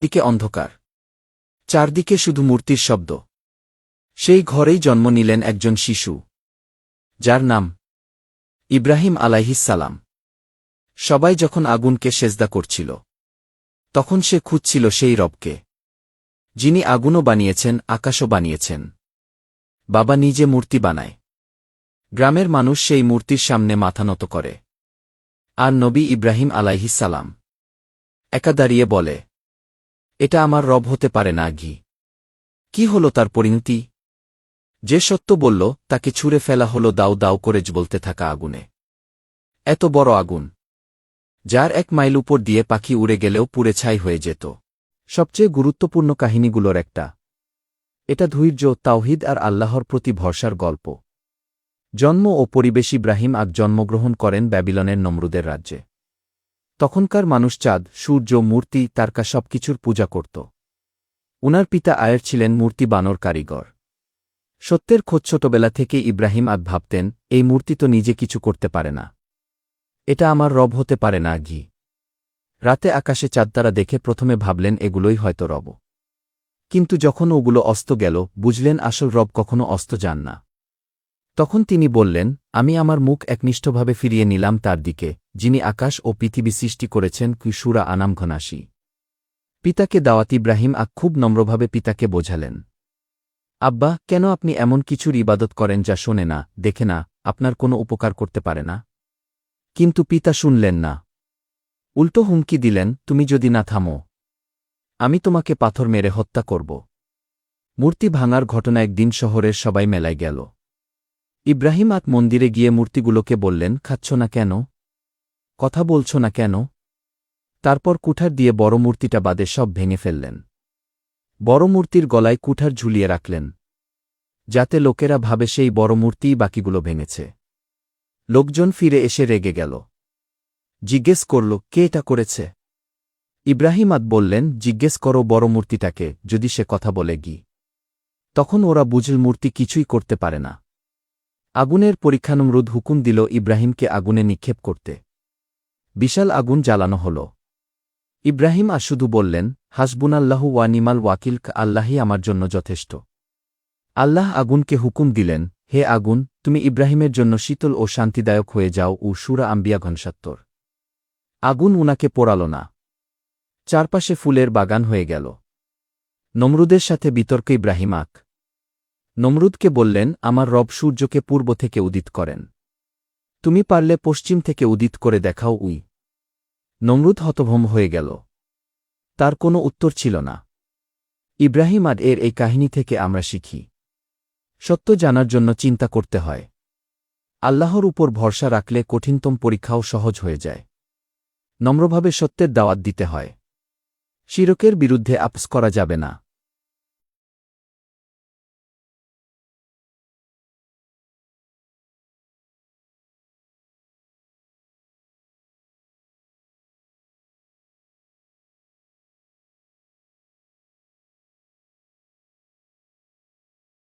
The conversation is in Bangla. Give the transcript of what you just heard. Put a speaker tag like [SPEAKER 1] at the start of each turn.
[SPEAKER 1] দিকে অন্ধকার, চারদিকে শুধু মূর্তির শব্দ। সেই ঘরেই জন্ম নিলেন একজন শিশু, যার নাম ইব্রাহিম আলাইহিসসালাম। সবাই যখন আগুনকে সেজদা করছিল, তখন সে খুঁজছিল সেই রবকে, যিনি আগুনও বানিয়েছেন, আকাশও বানিয়েছেন। বাবা নিজে মূর্তি বানায়। গ্রামের মানুষ সেই মূর্তির সামনে মাথা নত করে। আর নবী ইব্রাহিম আলাইহিসসালাম একা দাঁড়িয়ে বলে, এটা আমার রব হতে পারে না। কি হল তার পরিণতি? যে সত্য বলল, তাকে ছুঁড়ে ফেলা হল দাউ দাউ করে জ্বলতে থাকা আগুনে। এত বড় আগুন, যার 1 মাইল উপর দিয়ে পাখি উড়ে গেলেও পুড়ে ছাই হয়ে যেত। সবচেয়ে গুরুত্বপূর্ণ কাহিনীগুলোর একটা। এটা ধৈর্য, তাওহীদ আর আল্লাহর প্রতি ভরসার গল্প। জন্ম ও পরিবেশ। ইব্রাহিম জন্মগ্রহণ করেন ব্যাবিলনের নমরুদের রাজ্যে। তখনকার মানুষ চাঁদ, সূর্য, মূর্তি, তারকা সবকিছুর পূজা করত। উনার পিতা আয়ের ছিলেন মূর্তি বানোর কারিগর। সত্যের খোঁজ। ছোটবেলা থেকে ইব্রাহিম ভাবতেন, এই মূর্তি তো নিজে কিছু করতে পারে না, এটা আমার রব হতে পারে না। রাতে আকাশে চাঁদতারা দেখে প্রথমে ভাবলেন এগুলোই হয়তো রব। কিন্তু যখন ওগুলো অস্ত গেল, বুঝলেন আসল রব কখনো অস্ত যান না। তখন তিনি বললেন, আমি আমার মুখ একনিষ্ঠভাবে ফিরিয়ে নিলাম তার দিকে, যিনি আকাশ ও পৃথিবী সৃষ্টি করেছেন। সূরা আনাম ৮৯। পিতাকে দাওয়াত। ইব্রাহিম খুব নম্রভাবে পিতাকে বোঝালেন, আব্বা, কেন আপনি এমন কিছুর ইবাদত করেন যা শোনে না, দেখে না, আপনার কোনো উপকার করতে পারে না? কিন্তু পিতা শুনলেন না। উল্টো হুমকি দিলেন, তুমি যদি না থামো, আমি তোমাকে পাথর মেরে হত্যা করব। মূর্তি ভাঙার ঘটনা। একদিন শহরের সবাই মেলায় গেল। ইব্রাহিম মন্দিরে গিয়ে মূর্তিগুলোকে বললেন, খাচ্ছ না কেন? কথা বলছ না কেন? তারপর কুঠার দিয়ে বড় মূর্তিটা বাদে সব ভেঙে ফেললেন। বড় মূর্তির গলায় কুঠার ঝুলিয়ে রাখলেন, যাতে লোকেরা ভাবে সেই বড় মূর্তিই বাকিগুলো ভেঙেছে। লোকজন ফিরে এসে রেগে গেল। জিজ্ঞেস করল, কে এটা করেছে? ইব্রাহিম বললেন, জিজ্ঞেস করো বড় মূর্তিটাকে, যদি সে কথা বলে। তখন ওরা বুঝল মূর্তি কিছুই করতে পারে না। আগুনের পরীক্ষা। নমরুদ হুকুম দিল ইব্রাহিমকে আগুনে নিক্ষেপ করতে। বিশাল আগুন জ্বালানো হল। ইব্রাহিম শুধু বললেন, হাসবুনাল্লাহু ওয়া নিমাল ওয়াকিল, আল্লাহই আমার জন্য যথেষ্ট। আল্লাহ আগুনকে হুকুম দিলেন, হে আগুন, তুমি ইব্রাহিমের জন্য শীতল ও শান্তিদায়ক হয়ে যাও। সূরা আম্বিয়া ৭৯। আগুন উনাকে পোড়াল না। চারপাশে ফুলের বাগান হয়ে গেল। নমরুদের সাথে বিতর্ক। ইব্রাহিম নমরুদকে বললেন, আমার রব সূর্যকে পূর্ব থেকে উদিত করেন, তুমি পারলে পশ্চিম থেকে উদিত করে দেখাও। নমরুদ হতভম্ব হয়ে গেল। তার কোনো উত্তর ছিল না। ইব্রাহিম এর এই কাহিনী থেকে আমরা শিখি, সত্য জানার জন্য চিন্তা করতে হয়। আল্লাহর উপর ভরসা রাখলে কঠিনতম পরীক্ষাও সহজ হয়ে যায়। নম্রভাবে সত্যের দাওয়াত দিতে হয়। শিরকের বিরুদ্ধে আপোস করা যাবে না।